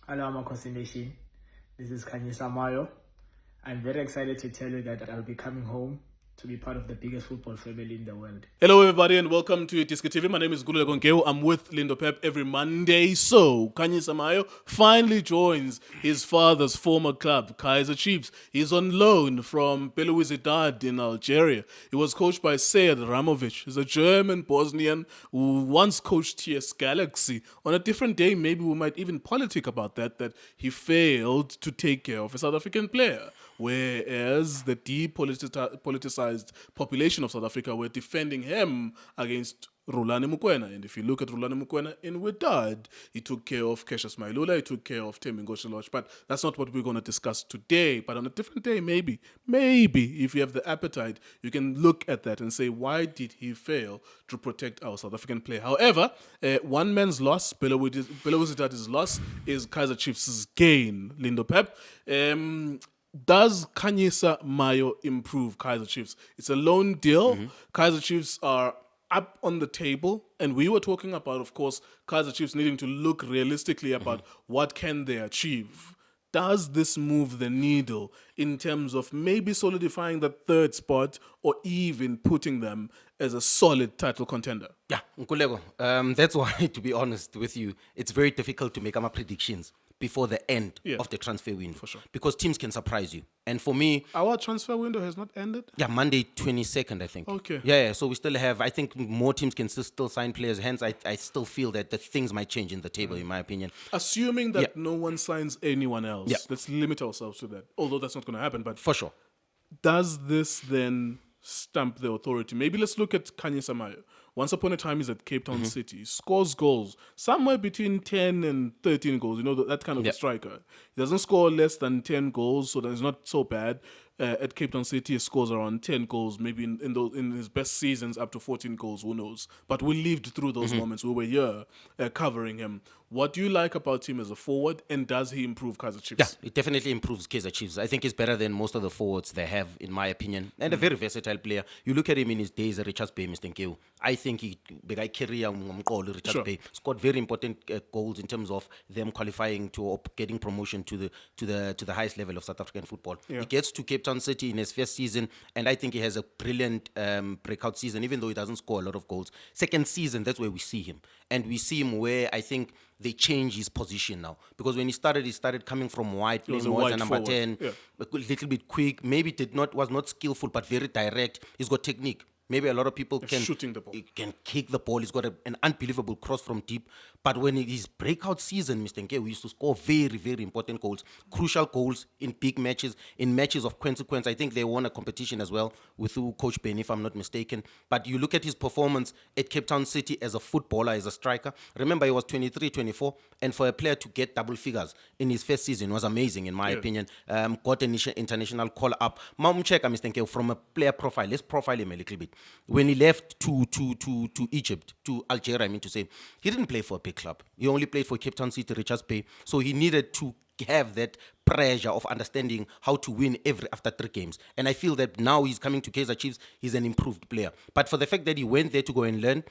Hello, Amakosi Nation. This is Khanyisa Mayo. I'm very excited to tell you that I'll be coming home to be part of the biggest football family in the world. Hello, everybody, and welcome to iDiskiTV. My name is Gulule Gonkeo. I'm with Lindo Pep every Monday. So, Khanyisa Mayo finally joins his father's former club, Kaizer Chiefs. He's on loan from Belouizdad in Algeria. He was coached by Sead Ramovic. He's a German Bosnian who once coached TS Galaxy. On a different day, maybe we might even politic about that he failed to take care of a South African player. Whereas the depoliticized population of South Africa were defending him against Rulani Mukwena. And if you look at Rulani Mukwena in Wydad, he took care of Cassius Mailula, he took care of Temi Ngoshelosh. But that's not what we're going to discuss today. But on a different day, maybe, if you have the appetite, you can look at that and say, why did he fail to protect our South African player? However, one man's loss, Belouizdad's loss, is Kaizer Chiefs' gain, Lindo Pep. Does Khanyisa Mayo improve Kaizer Chiefs? It's a loan deal. Kaizer Chiefs are up on the table, and we were talking about, of course, Kaizer Chiefs needing to look realistically about what can they achieve. Does this move the needle in terms of maybe solidifying the third spot or even putting them as a solid title contender? Yeah, Nkulego. That's why, to be honest with you, it's very difficult to make my predictions before the end of the transfer window. For sure. Because teams can surprise you. And for me... Our transfer window has not ended? Yeah, Monday 22nd, I think. Okay. Yeah, so we still have... I think more teams can still sign players. Hence, I still feel that the things might change in the table, in my opinion. Assuming that no one signs anyone else. Yeah. Let's limit ourselves to that. Although that's not going to happen. But For sure. does this then stamp the authority? Maybe let's look at Khanyisa Mayo. Once upon a time, he's at Cape Town City. Scores goals, somewhere between 10 and 13 goals. You know, that kind of a striker. He doesn't score less than 10 goals, so that's not so bad. At Cape Town City, he scores around 10 goals, maybe in his best seasons up to 14 goals, who knows. But we lived through those moments. We were here covering him. What do you like about him as a forward, and does he improve Kaizer Chiefs? Yeah, it definitely improves Kaizer Chiefs. I think he's better than most of the forwards they have, in my opinion. And a very versatile player. You look at him in his days at Richards Bay, Mr. Nkeu. I think he Richards Bay scored very important goals in terms of them qualifying to or getting promotion to the highest level of South African football. He gets to Cape Town City in his first season, and I think he has a brilliant breakout season, even though he doesn't score a lot of goals. Second season, that's where we see him. And we see him where I think they change his position now. Because when he started coming from wide, playing more as a number 10, a little bit quick, maybe was not skillful, but very direct. He's got technique. Maybe a lot of people can shooting the ball. He can kick the ball. He's got an unbelievable cross from deep. But when his breakout season, Mr. Nke, we used to score very, very important goals, crucial goals in big matches, in matches of consequence. I think they won a competition as well with Coach Ben, if I'm not mistaken. But you look at his performance at Cape Town City as a footballer, as a striker. Remember, he was 23, 24, and for a player to get double figures in his first season was amazing, in my opinion. Got an international call up. Mr. Nke, from a player profile, let's profile him a little bit. When he left to Egypt, to Algeria, he didn't play for a big club. He only played for Cape Town City, Richards Bay. So he needed to have that pressure of understanding how to win after 3 games. And I feel that now he's coming to Kaizer Chiefs, he's an improved player. But for the fact that he went there to go and learn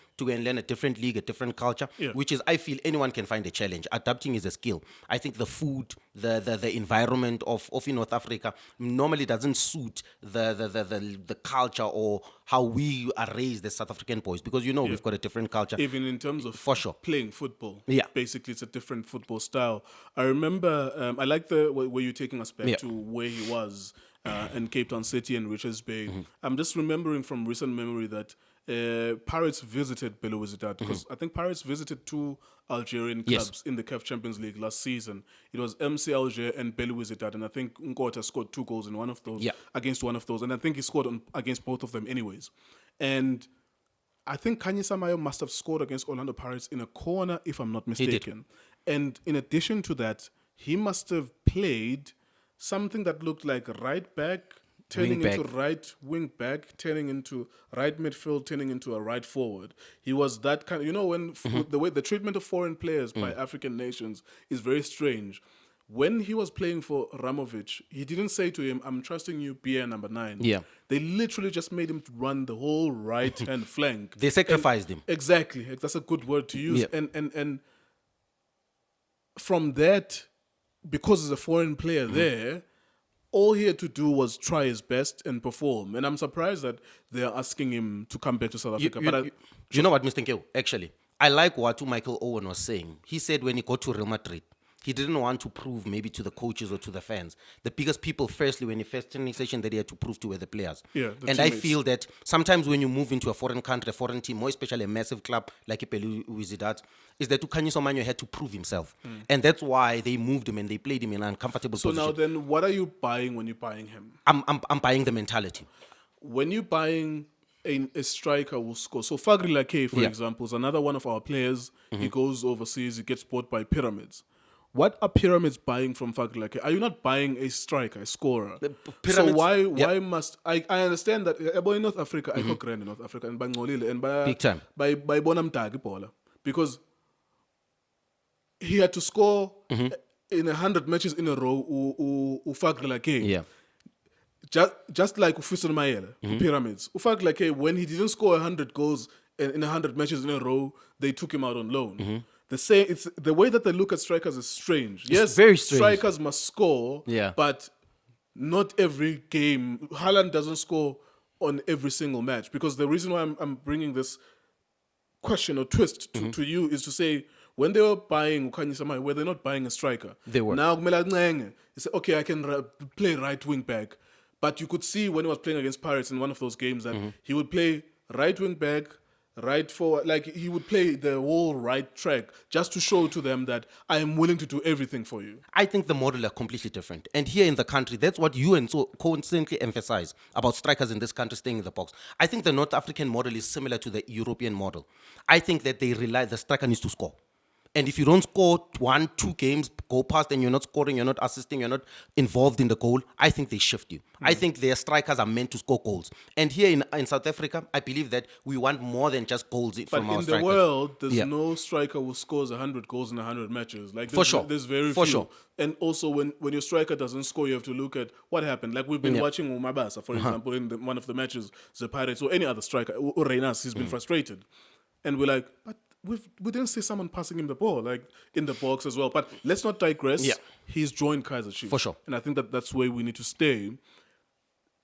a different league, a different culture, which is, I feel anyone can find a challenge. Adapting is a skill. I think the food, the environment of in North Africa normally doesn't suit the culture or how we are raised as South African boys, because we've got a different culture. Even in terms of for sure playing football. Yeah. Basically, it's a different football style. I remember, I like the way you're taking us back to where he was in Cape Town City and Richards Bay. I'm just remembering from recent memory that Pirates visited Belouizdad, because I think Pirates visited 2 Algerian clubs in the CAF Champions League last season. It was MC Alger and Belouizdad, and I think Nkota scored 2 goals in one of those against one of those, and I think he scored against both of them anyways. And I think Khanyisa Mayo must have scored against Orlando Pirates in a corner, if I'm not mistaken. And in addition to that, he must have played something that looked like right back, turning into right wing back, turning into right midfield, turning into a right forward. He was that kind of, when the way the treatment of foreign players by African nations is very strange. When he was playing for Ramovic, he didn't say to him, "I'm trusting you, be a number 9." Yeah. They literally just made him run the whole right hand flank. They sacrificed him. Exactly. That's a good word to use. And from that, because he's a foreign player there, all he had to do was try his best and perform. And I'm surprised that they're asking him to come back to South Africa. You know what, Mr. Nkeo? Actually, I like what Michael Owen was saying. He said when he got to Real Madrid, he didn't want to prove maybe to the coaches or to the fans. The biggest people, firstly, when he first training session, that he had to prove to were the players. Yeah, the and teammates. I feel that sometimes when you move into a foreign country, a foreign team, more especially a massive club like Ipelu Wizards, is that Khanyisa Mayo had to prove himself. And that's why they moved him and they played him in an uncomfortable So position. now then, what are you buying when you're buying him? I'm buying the mentality. When you're buying a striker who will score. So Fagri Lake, for Yeah. example, is another one of our players. He goes overseas, he gets bought by Pyramids. What are Pyramids buying from Fagri Lake? Are you not buying a striker, a scorer? So Pyramids- why must I understand that in North Africa, I got grand in North Africa and Bangolile and by Big time. by Bonam Tagi Paula. Because he had to score in 100 matches in a row Fagri Lake. Yeah. Just like Ufisson Mayele, Pyramids. Ufak like when he didn't score 100 goals in 100 matches in a row, they took him out on loan. It's the way that they look at strikers is strange. Yes, very strange. strikers must score, Yeah. but not every game. Haaland doesn't score on every single match, because the reason why I'm bringing this question or twist to you is to say, when they were buying Khanyisa Mayo, were they not buying a striker? They were. Now, you say, okay, I can play right wing back. But you could see when he was playing against Pirates in one of those games that he would play right wing back, right forward, like he would play the whole right track just to show to them that I am willing to do everything for you. I think the model are completely different. And here in the country, that's what you and so constantly emphasize about strikers in this country staying in the box. I think the North African model is similar to the European model. I think that they rely, the striker needs to score. And if you don't score 1-2 games, go past and you're not scoring, you're not assisting, you're not involved in the goal, I think they shift you. I think their strikers are meant to score goals. And here in South Africa, I believe that we want more than just goals But from our in strikers. the world, there's Yeah. no striker who scores 100 goals in 100 matches. Like For sure. There's very For few. sure. And also, when your striker doesn't score, you have to look at what happened. Like we've been Yeah. watching Umabasa, for example, in one of the matches, the Pirates or any other striker, or Reynas, he's been frustrated. And we're like, but we didn't see someone passing him the ball, like in the box as well. But let's not digress. Yeah. He's joined Kaizer Chiefs. For sure. And I think that's where we need to stay.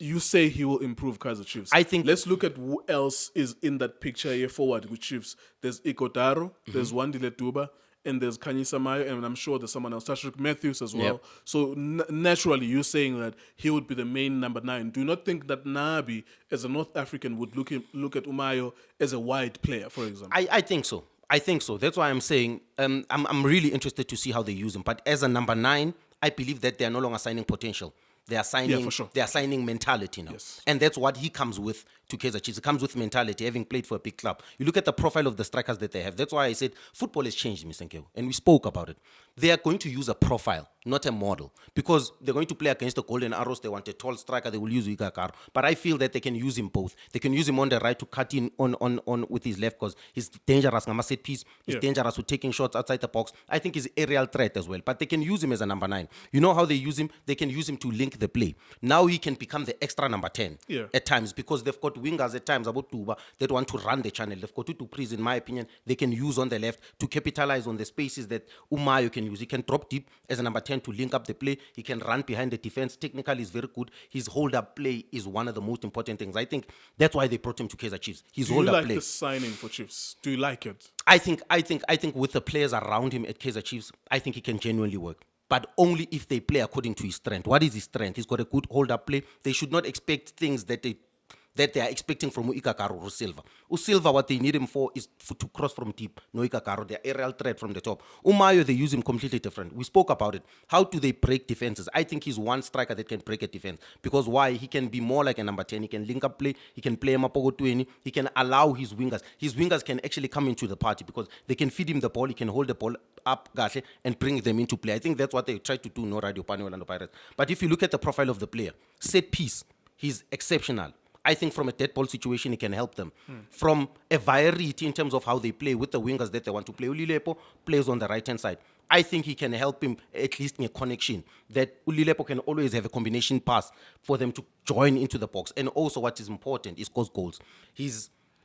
You say he will improve Kaizer Chiefs. I think- Let's look at who else is in that picture here forward with Chiefs. There's Ikotaro, there's Wandile Duba, and there's Khanyisa Mayo, and I'm sure there's someone else, Tashrik Matthews as well. Yep. So naturally, you're saying that he would be the main number 9. Do you not think that Nabi, as a North African, would look at Umayo as a wide player, for example? I think so. I think so. That's why I'm saying I'm really interested to see how they use him. But as a number 9, I believe that they are no longer signing potential. They are signing. for sure. They are signing mentality now, Yes. and that's what he comes with to Kaizer Chiefs. He comes with mentality, having played for a big club. You look at the profile of the strikers that they have. That's why I said football has changed, Mr. Nkeo, and we spoke about it. They are going to use a profile, not a model, because they're going to play against the Golden Arrows. They want a tall striker. They will use Ikakaro, but I feel that they can use him both. They can use him on the right to cut in on with his left, because he's dangerous. I'm a set piece. He's Yeah. dangerous with taking shots outside the box. I think he's aerial threat as well. But they can use him as a number 9. You know how they use him? They can use him to link the play. Now he can become the extra number 10 Yeah. at times, because they've got wingers at times about Tuba that want to run the channel. They've got two Pris, in my opinion, they can use on the left to capitalize on the spaces that Umayo can use. He can drop deep as a number 10 to link up the play. He can run behind the defense. Technically, he's very good. His hold-up play is one of the most important things. I think that's why they brought him to Kaizer Chiefs. His Do you hold-up like play. the signing for Chiefs? Do you like it? I think with the players around him at Kaizer Chiefs, I think he can genuinely work. But only if they play according to his strength. What is his strength? He's got a good hold-up play. They should not expect things that they are expecting from Ikakaro or Silva. Silva, what they need him for is to cross from deep. No Ikakaro, they're aerial threat from the top. Umayo, they use him completely different. We spoke about it. How do they break defenses? I think he's one striker that can break a defense. Because why? He can be more like a number 10. He can link up play. He can play him up over 20. He can allow his wingers. His wingers can actually come into the party because they can feed him the ball. He can hold the ball up, and bring them into play. I think that's what they try to do, no Radio Pani Orlando Pirates. But if you look at the profile of the player, set piece, he's exceptional. I think from a dead ball situation, he can help them. From a variety in terms of how they play with the wingers that they want to play. Ulilepo plays on the right-hand side. I think he can help him at least in a connection. That Ulilepo can always have a combination pass for them to join into the box. And also what is important is goals.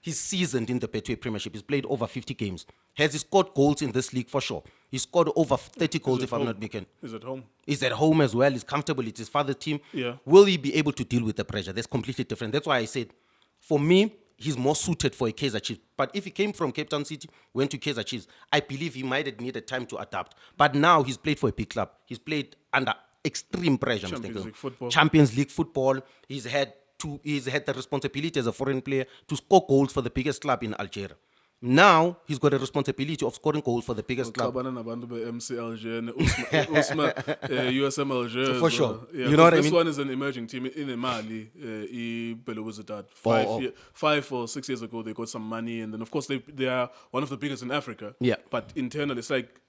He's seasoned in the Betway Premiership. He's played over 50 games. Has he scored goals in this league? For sure. He scored over 30 goals, if I'm not mistaken. He's at home. He's at home as well. He's comfortable. It's his father's team. Yeah. Will he be able to deal with the pressure? That's completely different. That's why I said, for me, he's more suited for a Kaizer Chiefs. But if he came from Cape Town City, went to Kaizer Chiefs, I believe he might have needed time to adapt. But now he's played for a big club. He's played under extreme pressure. Champions League football. Champions League football. He's had the responsibility as a foreign player to score goals for the biggest club in Algeria. Now he's got a responsibility of scoring goals for the biggest club. MC Alger, USM Alger. For sure. Yeah, you know what I mean? This one is an emerging team in Mali. Belouizdad. 5 or 6 years ago, they got some money, and then of course they are one of the biggest in Africa. Yeah. But internally, it's like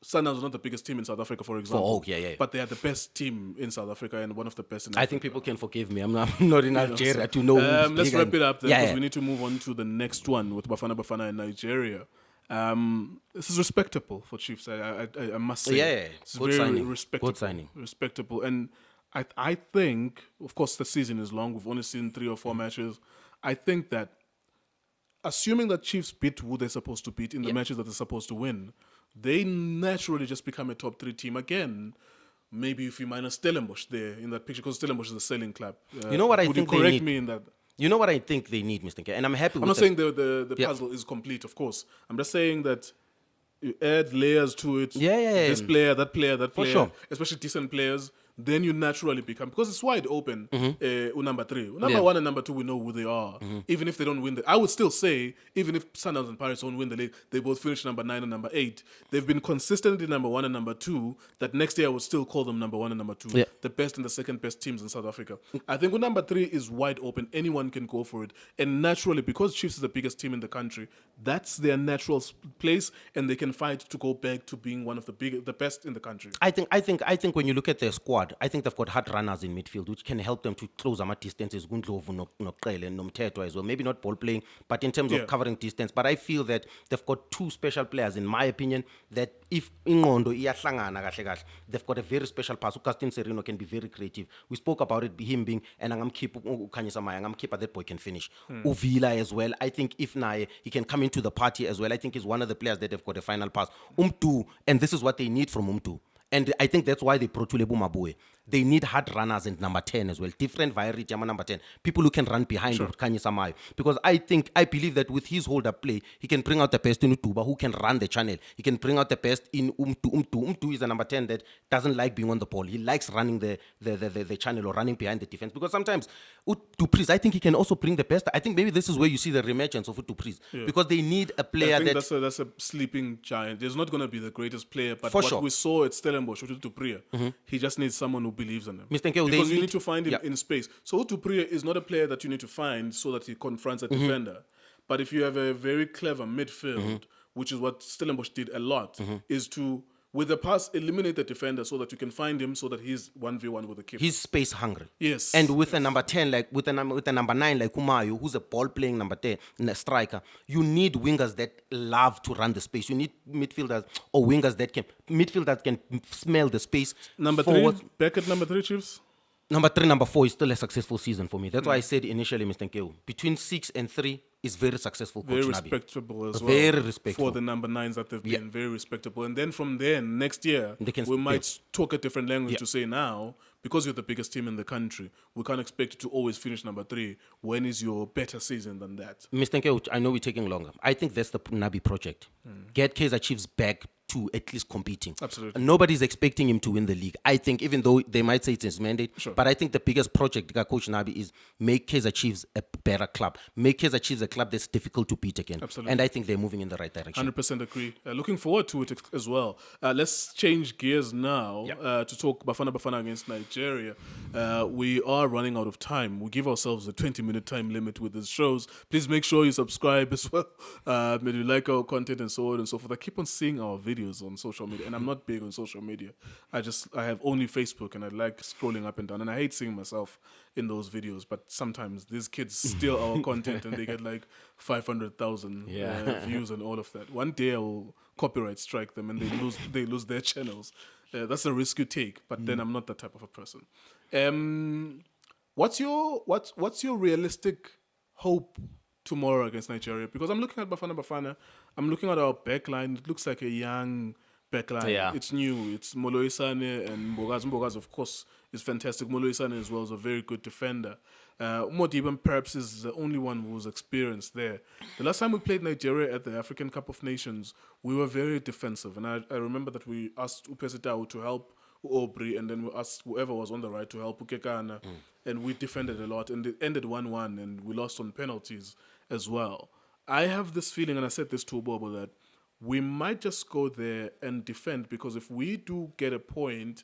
Sundowns is not the biggest team in South Africa, for example. Yeah. But they are the best team in South Africa and one of the best in Africa. I think people can forgive me. I'm not in Algeria to know. Let's wrap it up then, because we need to move on to the next one with Bafana Bafana in Nigeria. This is respectable for Chiefs. I must say. Yeah. It's Good very signing. respectable. Good signing. Respectable. And I think, of course, the season is long. We've only seen 3 or 4 matches. I think that, assuming that Chiefs beat who they're supposed to beat in the matches that they're supposed to win, they naturally just become a top 3 team again. Maybe if you minus Stellenbosch there in that picture, because Stellenbosch is a selling club. You know what I would think you correct they need? me in that? You know what I think they need, Mr. K? And I'm happy with I'm not that. saying the puzzle is complete, of course. I'm just saying that you add layers to it. Yeah. This player, that player, For sure. especially decent players. Then you naturally become, because it's wide open, number 3. Number Yeah. 1 and number 2, we know who they are. Even if they don't win I would still say, even if Sundowns and Pirates don't win the league, they both finish number 9 and number 8. They've been consistently number 1 and number 2, that next year I would still call them number 1 and number 2. Yeah. The best and the second best teams in South Africa. I think with number 3 is wide open. Anyone can go for it. And naturally, because Chiefs is the biggest team in the country, that's their natural place, and they can fight to go back to being one of the best in the country. I think when you look at their squad, I think they've got hard runners in midfield, which can help them to close ama distances. Gundlovu, Noqele, and Nomthetho as well. Maybe not ball playing, but in terms of covering distance. But I feel that they've got 2 special players, in my opinion, that if Ingondo iyahlangana kahle kahle, they've got a very special pass. Ukastin Serino can be very creative. We spoke about it, him being, and I'm keep Khanyisa Mayo, I'm keeper, that boy can finish. Uvila as well. I think if Naye, he can come into the party as well. I think he's one of the players that have got a final pass. And this is what they need from Umtu. And I think that's why they brought Tulebu Mabue. They need hard runners in number 10 as well. Different variety number 10. People who can run behind with Khanyisa Mayo. Because I believe that with his hold-up play, he can bring out the best in Utuba, who can run the channel. He can bring out the best in Umtu. Umtu is a number 10 that doesn't like being on the ball. He likes running the channel or running behind the defense. Because sometimes, Dupriz, I think he can also bring the best. I think maybe this is where you see the reemergence of Dupriz. Because they need a player I think that's a sleeping giant. There's not going to be the greatest player, but For what sure. we saw at Stellenbosch with Dupriz, he just needs someone who believes in him. Mr. Nkeo, Because you need to find him Yeah. in space. So Dupriz is not a player that you need to find so that he confronts a defender. But if you have a very clever midfield, which is what Stellenbosch did a lot, is to, with the pass, eliminate the defender so that you can find him so that he's 1v1 with the keeper. He's space hungry. Yes. And with a number 10, like with a number 9 like Kumayo, who's a ball playing number 10, a striker, you need wingers that love to run the space. You need midfielders or wingers that can smell the space. Number forward. 3, back at number 3, Chiefs? Number 3, number 4 is still a successful season for me. That's why I said initially, Mr. Nkeo, between 6 and 3 is very successful. Very Coach Nabi. respectable as well. Very respectful. For the number 9s that they've been, very respectable. And then from there, next year, we might talk a different language to say now, because you're the biggest team in the country, we can't expect you to always finish number 3. When is your better season than that? Mr. Nkeo, I know we're taking longer. I think that's the Nabi project. Get Kaizer Chiefs back to at least competing. Absolutely. Nobody's expecting him to win the league. I think, even though they might say it's his mandate, but I think the biggest project Coach Nabi is make Kaizer Chiefs a better club. Make Kaizer Chiefs a club that's difficult to beat again. Absolutely. And I think they're moving in the right direction. 100% agree. Looking forward to it as well. Let's change gears now to talk Bafana Bafana against Nigeria. We are running out of time. We give ourselves a 20-minute time limit with these shows. Please make sure you subscribe as well. Maybe like our content and so on and so forth. I keep on seeing our videos on social media, and I'm not big on social media. I have only Facebook, and I like scrolling up and down, and I hate seeing myself in those videos. But sometimes these kids steal our content, and they get like 500,000 views and all of that. One day I will copyright strike them, and they lose their channels. That's a risk you take, but then I'm not that type of a person. What's your realistic hope tomorrow against Nigeria? Because I'm looking at Bafana Bafana, I'm looking at our backline. It looks like a young backline. Yeah. It's new. It's Moloisane and Mbogaz. Mbogaz, of course, is fantastic. Moloisane as well is a very good defender. Modiban perhaps is the only one who's experienced there. The last time we played Nigeria at the African Cup of Nations, we were very defensive. And I remember that we asked Upesitao to help Aubrey, and then we asked whoever was on the right to help Ukekana, and we defended a lot, and it ended 1-1, and we lost on penalties as well. I have this feeling, and I said this to Bobo, that we might just go there and defend, because if we do get a point,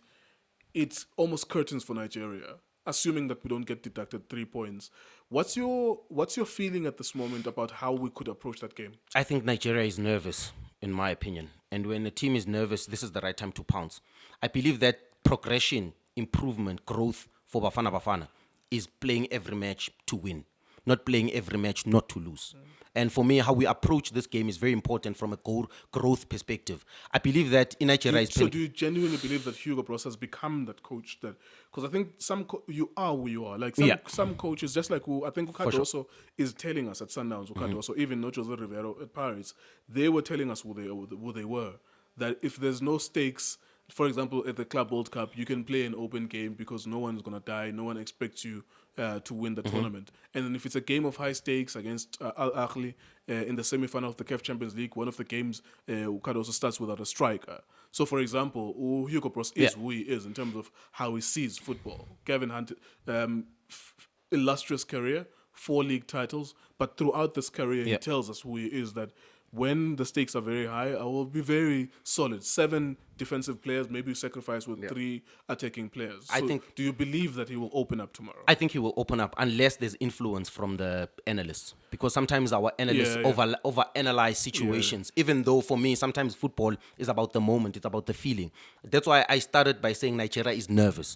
it's almost curtains for Nigeria, assuming that we don't get deducted 3 points. What's your feeling at this moment about how we could approach that game? I think Nigeria is nervous, in my opinion. And when a team is nervous, this is the right time to pounce. I believe that progression, improvement, growth for Bafana Bafana is playing every match to win, not playing every match not to lose. And for me, how we approach this game is very important from a growth perspective. I believe that in Nigeria is... So do you genuinely believe that Hugo Bros has become that coach? That because I think you are who you are. Like some coaches, just like who I think Cardoso is telling us at Sundowns, Cardoso, even not Jose Rivero at Paris, they were telling us who they were. That if there's no stakes, for example, at the Club World Cup, you can play an open game because no one's going to die. No one expects you to win the tournament. And then if it's a game of high stakes against Al Ahly in the semi-final of the CAF Champions League, one of the games also starts without a striker. So, for example, Hugo Bros is who he is in terms of how he sees football. Kevin Hunt, illustrious career, 4 league titles, but throughout this career, he tells us who he is, that when the stakes are very high, I will be very solid. 7 defensive players, maybe sacrifice with 3 attacking players. So do you believe that he will open up tomorrow? I think he will open up unless there's influence from the analysts. Because sometimes our analysts overanalyze situations. Even though for me, sometimes football is about the moment, it's about the feeling. That's why I started by saying Nigeria is nervous.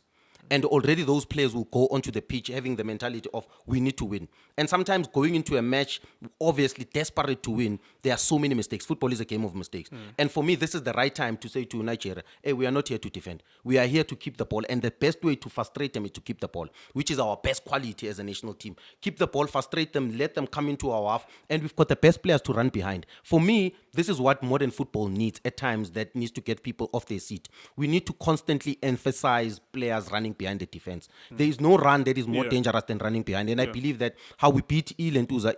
And already those players will go onto the pitch having the mentality of, we need to win. And sometimes going into a match, obviously desperate to win, there are so many mistakes. Football is a game of mistakes. And for me, this is the right time to say to Nigeria, hey, we are not here to defend. We are here to keep the ball. And the best way to frustrate them is to keep the ball, which is our best quality as a national team. Keep the ball, frustrate them, let them come into our half, and we've got the best players to run behind. For me, this is what modern football needs at times, that needs to get people off their seat. We need to constantly emphasize players running behind the defense. There is no run that is more dangerous than running behind. And I believe that how we beat Lentuza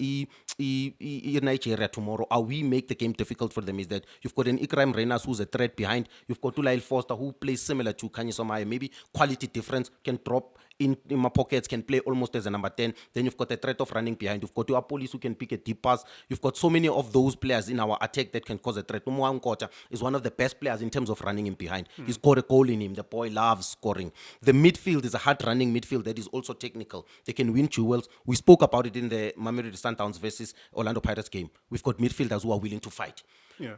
in Nigeria tomorrow, how we make the game difficult for them, is that you've got an Ikram Renas who's a threat behind. You've got Tulail Foster who plays similar to Khanyisa Mayo. Maybe quality difference, can drop in my pockets, can play almost as a number 10. Then you've got the threat of running behind. You've got your police who can pick a deep pass. You've got so many of those players in our attack that can cause a threat. Umuwa Nkota is one of the best players in terms of running him behind. He's got a goal in him. The boy loves scoring. The midfield is a hard-running midfield that is also technical. They can win duels. We spoke about it in the Mamelodi Sundowns versus Orlando Pirates game. We've got midfielders who are willing to fight.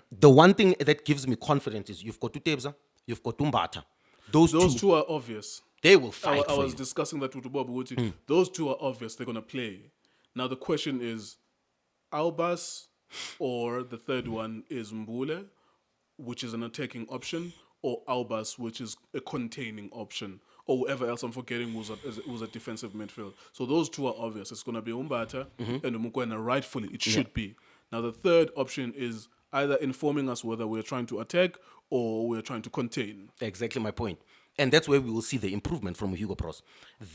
The one thing that gives me confidence is you've got Tutebza, you've got Tumbata. Those two are obvious. They will fight. I was discussing that with Bob Wuti. Those 2 are obvious. They're going to play. Now the question is, Albas, or the third one is Mbule, which is an attacking option, or Albas, which is a containing option, or whoever else I'm forgetting who's a defensive midfield. So those 2 are obvious. It's going to be Umbata and Umukwena, rightfully. It should be. Now the third option is either informing us whether we're trying to attack or we're trying to contain. Exactly my point. And that's where we will see the improvement from Hugo Bros.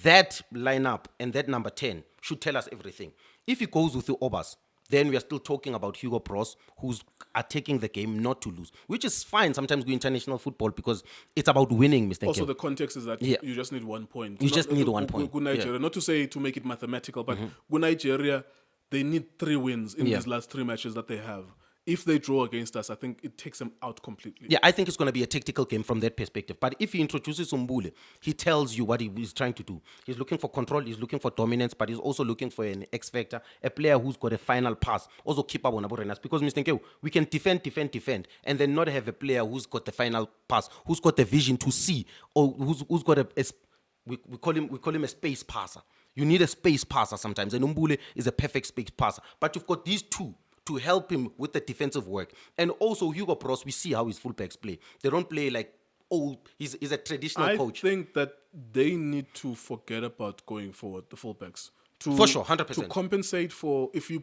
That lineup and that number 10 should tell us everything. If he goes with the Obas, then we are still talking about Hugo Bros, who's attacking the game not to lose, which is fine sometimes with international football because it's about winning, Mr. Also, Kim. the context is that you just need 1 point. You just need 1 point. Good Nigeria, not to say to make it mathematical, but good Nigeria, they need 3 wins in these last 3 matches that they have. If they draw against us, I think it takes them out completely. Yeah, I think it's going to be a tactical game from that perspective. But if he introduces Umbule, he tells you what he is trying to do. He's looking for control, he's looking for dominance, but he's also looking for an X factor, a player who's got a final pass. Also keep up on Aborenas. Because, Mr. Nkeu, we can defend, and then not have a player who's got the final pass, who's got the vision to see, or who's got we call him a space passer. You need a space passer sometimes, and Umbule is a perfect space passer. But you've got these 2 to help him with the defensive work. And also Hugo Bros, we see how his fullbacks play. They don't play like he's a traditional coach. I think that they need to forget about going forward, the fullbacks. For sure, to 100%. compensate for if you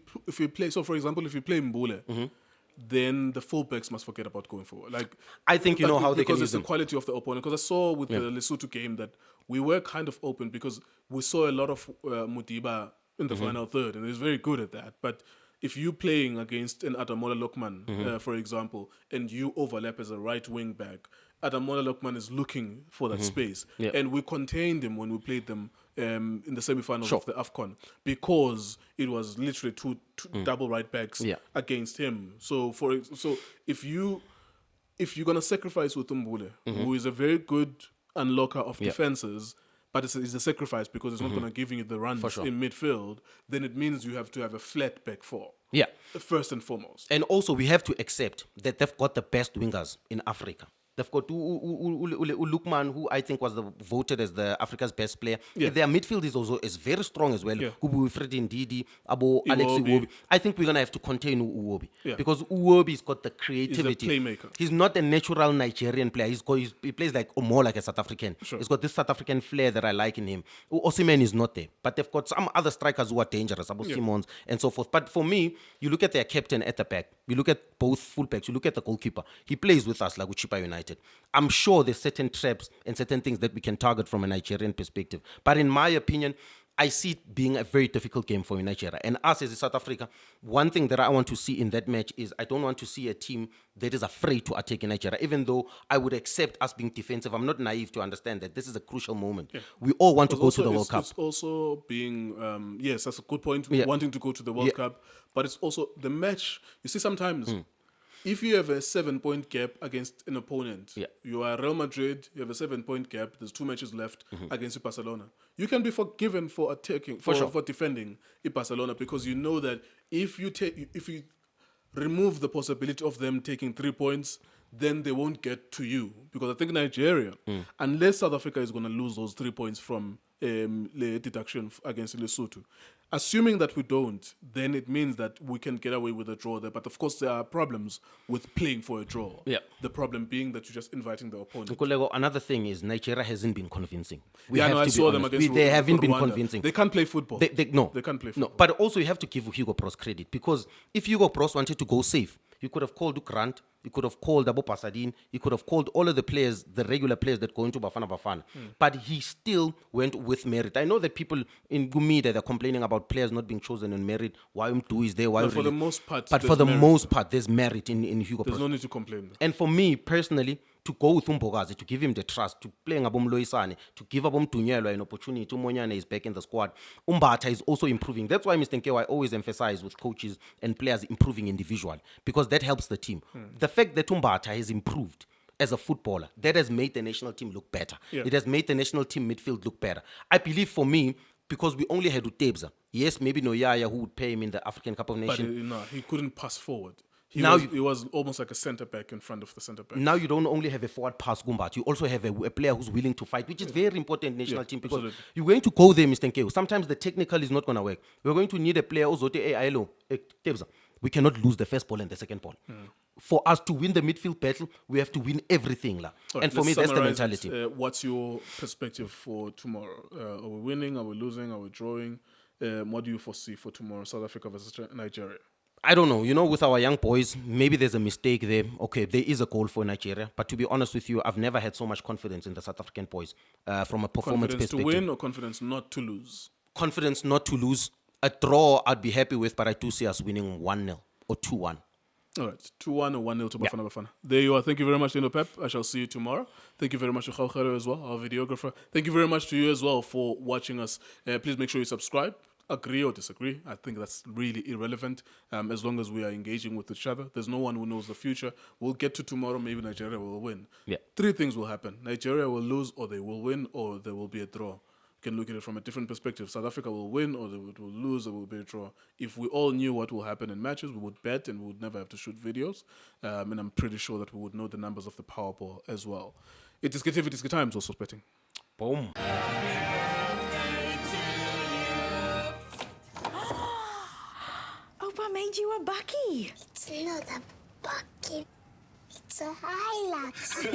play. So, for example, if you play Mbule, then the fullbacks must forget about going forward. Like I think you know how they can because use it's the them. quality of the opponent. Because I saw with the Lesotho game that we were kind of open because we saw a lot of Mutiba in the final third, and he's very good at that. But if you're playing against an Adamola Lokman, for example, and you overlap as a right wing back, Adamola Lokman is looking for that space. Yeah. And we contained him when we played them in the semi-finals Sure. of the AFCON because it was literally two double right backs Yeah. against him. So if you're gonna sacrifice with Umbule, who is a very good unlocker of defenses, but it's a sacrifice because it's not gonna give you the runs sure. in midfield, then it means you have to have a flat back four. Yeah. First and foremost. And also, we have to accept that they've got the best wingers in Africa. They've got Lukman, who I think was voted as the Africa's best player. Yeah. Their midfield is very strong as well. Yeah. Fred Ndidi, Abo, Alex Iwobi. I think we're going to have to contain Uwobi. Yeah. Because Uwobi's got the creativity. He's a playmaker. He's not a natural Nigerian player. He plays more like a South African. Sure. He's got this South African flair that I like in him. Osimhen is not there. But they've got some other strikers who are dangerous, Abo Simons and so forth. But for me, you look at their captain at the back. You look at both fullbacks. You look at the goalkeeper. He plays with us like with Chipa United. I'm sure there's certain traps and certain things that we can target from a Nigerian perspective. But in my opinion, I see it being a very difficult game for Nigeria. And us as South Africa, one thing that I want to see in that match is I don't want to see a team that is afraid to attack in Nigeria, even though I would accept us being defensive. I'm not naive to understand that this is a crucial moment. Yeah. We all want to go to the World Cup. It's also being, yes, that's a good point, wanting to go to the World Cup. But it's also the match. You see, sometimes if you have a 7-point gap against an opponent, you are Real Madrid, you have a 7-point gap, there's 2 matches left against Barcelona. You can be forgiven for attacking, for defending Barcelona, because you know that if you remove the possibility of them taking 3 points, then they won't get to you. Because I think Nigeria, unless South Africa is going to lose those 3 points from the deduction against Lesotho, assuming that we don't, then it means that we can get away with a draw there. But of course, there are problems with playing for a draw. Yeah. The problem being that you're just inviting the opponent. Nkulego, another thing is Nigeria hasn't been convincing. I saw them against They haven't been Rwanda. convincing. They can't play football. They can't play football. No, but also you have to give Hugo Bros credit, because if Hugo Bros wanted to go safe, you could have called Grant, you could have called Abo Pasadine, you could have called all of the players, the regular players that go into Bafana Bafana. But he still went with merit. I know that people in Gumida, they're complaining about players not being chosen on merit. Why Mtu is there? Why? No, for the most part, but for the most part, there's merit in Hugo Bros. There's no need to complain. And for me personally, to go with Umbogazi, to give him the trust, to play Ngabom Loisane, to give Abom Tunyelwa an opportunity, Monyane is back in the squad. Umbata is also improving. That's why Mr. Nkewa, I always emphasize with coaches and players improving individually, because that helps the team. The fact that Umbata has improved as a footballer, that has made the national team look better. Yeah. It has made the national team midfield look better. I believe for me, because we only had Utebza, yes, maybe Noyaya, who would pay him in the African Cup of Nations. But he couldn't pass forward. He was almost like a centre back in front of the centre back. Now you don't only have a forward pass Gumbat, you also have a player who's willing to fight, which is very important in national team, because you're going to go there, Mr. Nkeo. Sometimes the technical is not going to work. We're going to need a player we cannot lose the first ball and the second ball. For us to win the midfield battle, we have to win everything. Right, and for me, that's the mentality. What's your perspective for tomorrow? Are we winning? Are we losing? Are we drawing? What do you foresee for tomorrow, South Africa versus Nigeria? I don't know. You know, with our young boys, maybe there's a mistake there. Okay, there is a goal for Nigeria. But to be honest with you, I've never had so much confidence in the South African boys from a performance confidence perspective. To win or confidence not to lose? Confidence not to lose. A draw I'd be happy with, but I do see us winning 1-0 or 2-1. All right, 2-1 or 1-0 to Bafana Bafana. There you are. Thank you very much, Lindo Pep. I shall see you tomorrow. Thank you very much to Khanyisa as well, our videographer. Thank you very much to you as well for watching us. Please make sure you subscribe. Agree or disagree, I think that's really irrelevant as long as we are engaging with each other. There's no one who knows the future. We'll get to tomorrow, maybe Nigeria will win. Yeah. 3 things will happen. Nigeria will lose, or they will win, or there will be a draw. You can look at it from a different perspective. South Africa will win, or they will lose, or there will be a draw. If we all knew what will happen in matches, we would bet and we would never have to shoot videos. And I'm pretty sure that we would know the numbers of the Powerball as well. iDiskiTV, iDiski Times, also betting. Boom. Opa made you a bucky. It's not a bucket. It's a Hilux.